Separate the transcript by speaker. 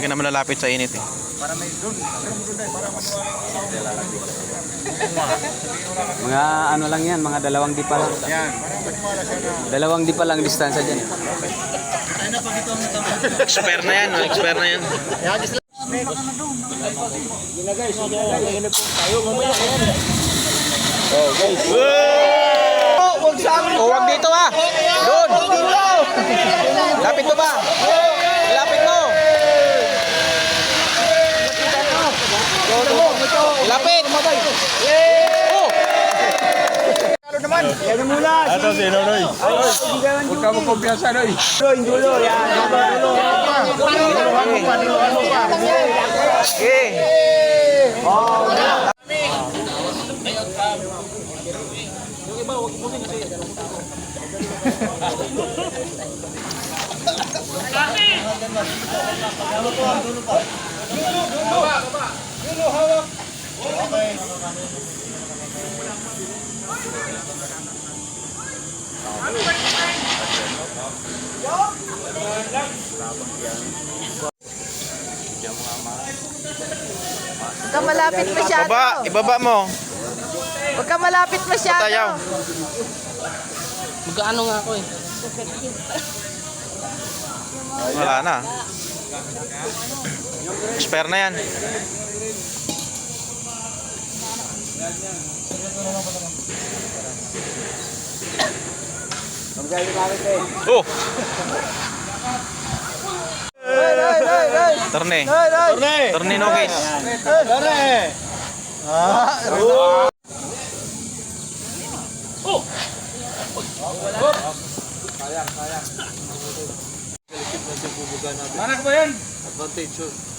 Speaker 1: Hindi ka na malalapit sa init eh.
Speaker 2: Para may doon.
Speaker 3: Mga ano lang yan, mga 2 dipa lang.
Speaker 2: Yan. Para
Speaker 3: 2 dipa lang distansya dyan.
Speaker 1: Expert na yan, expert na yan. Oh, wag dito ah. Doon. Lapit mo ba? Lapit mo. Lapit. Oh.
Speaker 2: yan na muna. Ito si Nonoy. Huwag ka mo kumpiyansa, Noy. Dulo, yan. Dulo. Dulo pa.
Speaker 1: Okay.
Speaker 4: Huwag ka malapit masyado.
Speaker 1: Ibaba mo.
Speaker 4: Huwag ka malapit masyado.
Speaker 1: Tayaw.
Speaker 3: Magkaano nga ako eh.
Speaker 1: Wala na. Expert na yan. Oh. Turne. Turne no case.
Speaker 2: Mana ko ba yan? Advantage.